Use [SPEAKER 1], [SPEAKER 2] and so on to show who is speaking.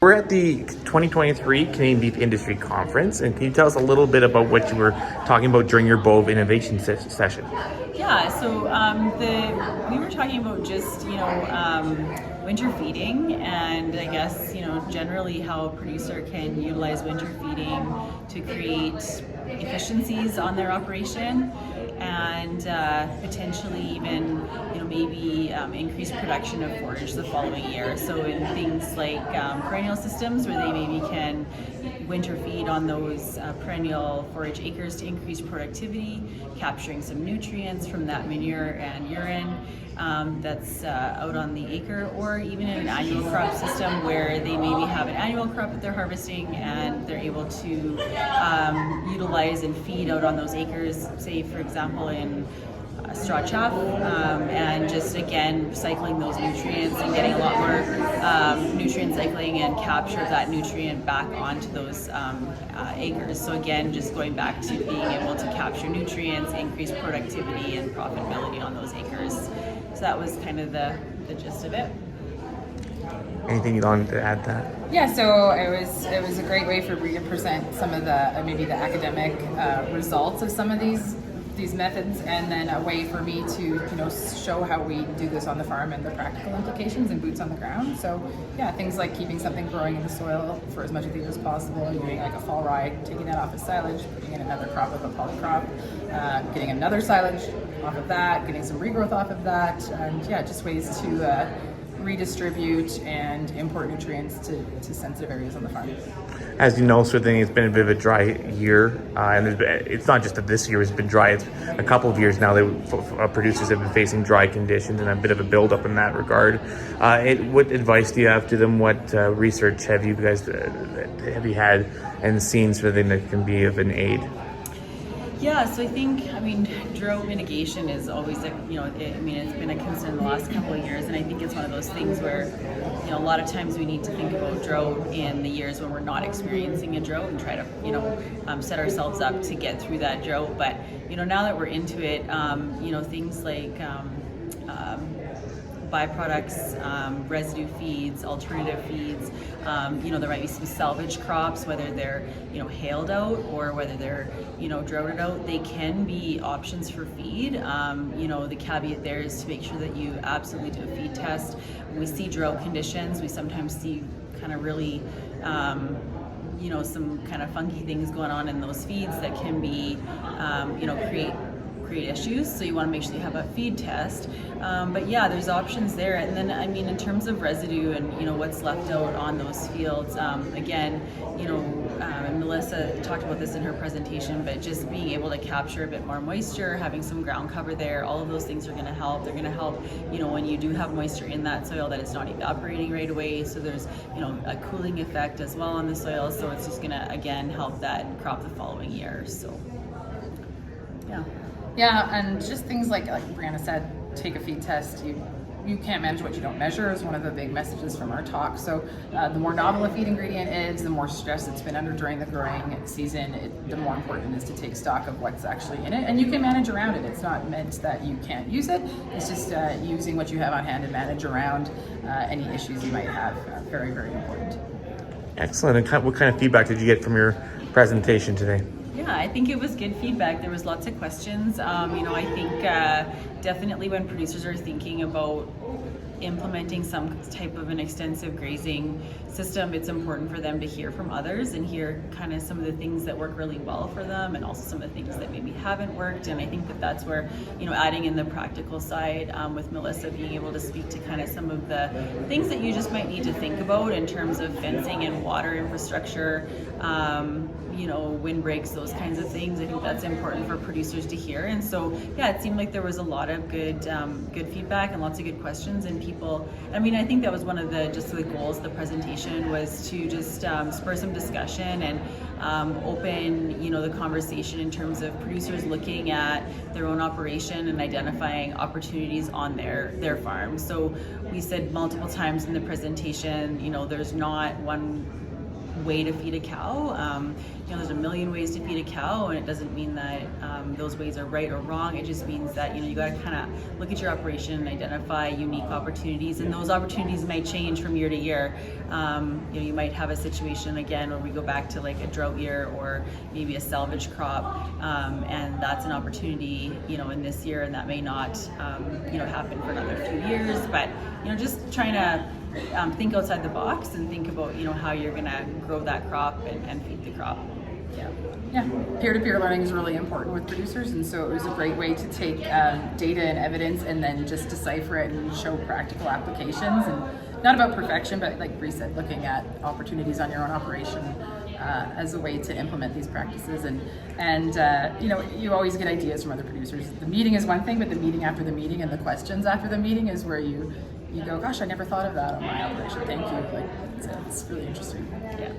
[SPEAKER 1] We're at the 2023 Canadian Beef Industry Conference, and can you tell us a little bit about what you were talking about during your Bow of Innovation session?
[SPEAKER 2] Yeah, so we were talking about just, winter feeding, and I guess, generally how a producer can utilize winter feeding to create efficiencies on their operation and potentially even, maybe increase production of forage the following year. So in things like perennial systems where they maybe can winter feed on those perennial forage acres to increase productivity, capturing some nutrients from that manure and urine that's out on the acre, or even in an annual crop system where they maybe have an annual crop that they're harvesting and they're able to utilize and feed out on those acres, say for example in straw chaff, and just again cycling those nutrients and getting a lot more nutrient cycling and capture of that nutrient back onto those acres. So again, just going back to being able to capture nutrients, increase productivity and profitability on those acres. So that was kind of the gist of it.
[SPEAKER 1] Anything you'd want to add to that?
[SPEAKER 3] Yeah, so it was a great way for Bree to present some of the maybe the academic results of some of these methods, and then a way for me to show how we do this on the farm and the practical implications and boots on the ground. So yeah, things like keeping something growing in the soil for as much of the year as possible, and doing like a fall ride, taking that off as silage, putting in another crop with a polycrop, getting another silage off of that, getting some regrowth off of that, and yeah, just ways to redistribute and import nutrients to sensitive areas on the farm.
[SPEAKER 1] As you know, certainly it's been a bit of a dry year, and it's not just that this year has been dry, it's a couple of years now that producers have been facing dry conditions and a bit of a build-up in that regard. What advice do you have to them? What research have you had and seen something that can be of an aid?
[SPEAKER 2] Yeah, so I think, drought mitigation is always, it's been a concern the last couple of years, and I think it's one of those things where, a lot of times we need to think about drought in the years when we're not experiencing a drought and try to, set ourselves up to get through that drought. But, now that we're into it, things like byproducts, residue feeds, alternative feeds, there might be some salvage crops, whether they're, hailed out or whether they're, droughted out. They can be options for feed. The caveat there is to make sure that you absolutely do a feed test. When we see drought conditions, we sometimes see kind of really, some kind of funky things going on in those feeds that can be, create issues, so you want to make sure you have a feed test. But yeah, there's options there. And then in terms of residue and what's left out on those fields, again, and Melissa talked about this in her presentation, but just being able to capture a bit more moisture, having some ground cover there, all of those things are going to help. They're going to help, when you do have moisture in that soil, that it's not evaporating right away. So there's, a cooling effect as well on the soil. So it's just going to, again, help that crop the following year. So, yeah.
[SPEAKER 3] Yeah, and just things like Breeanna said, take a feed test. You can't manage what you don't measure is one of the big messages from our talk. So the more novel a feed ingredient is, the more stress it's been under during the growing season, the more important it is to take stock of what's actually in it. And you can manage around it. It's not meant that you can't use it. It's just using what you have on hand to manage around any issues you might have. Very, very important.
[SPEAKER 1] Excellent. And what kind of feedback did you get from your presentation today?
[SPEAKER 2] Yeah, I think it was good feedback. There was lots of questions. I think definitely when producers are thinking about implementing some type of an extensive grazing system, it's important for them to hear from others and hear kind of some of the things that work really well for them, and also some of the things that maybe haven't worked. And I think that's where, adding in the practical side with Melissa being able to speak to kind of some of the things that you just might need to think about in terms of fencing and water infrastructure, windbreaks, those kinds of things. I think that's important for producers to hear. And so, yeah, it seemed like there was a lot of good feedback and lots of good questions, and people, I think that was one of the goals of the presentation, was to just spur some discussion and open, the conversation in terms of producers looking at their own operation and identifying opportunities on their farm. So we said multiple times in the presentation, there's not one way to feed a cow. You know, there's a million ways to feed a cow, and it doesn't mean that those ways are right or wrong. It just means that, you know, you got to kind of look at your operation and identify unique opportunities, and those opportunities might change from year to year. You know, you might have a situation again where we go back to like a drought year or maybe a salvage crop, and that's an opportunity, you know, in this year, and that may not, you know, happen for another few years. But, you know, just trying to think outside the box and think about, you know, how you're going to grow that crop and feed the crop.
[SPEAKER 3] Yeah, peer-to-peer learning is really important with producers, and so it was a great way to take data and evidence and then just decipher it and show practical applications, and not about perfection, but like Bree said, looking at opportunities on your own operation as a way to implement these practices. And you know, you always get ideas from other producers. The meeting is one thing, but the meeting after the meeting and the questions after the meeting is where you go, gosh, I never thought of that on my operation. Thank you. Like, it's really interesting.
[SPEAKER 2] Yeah.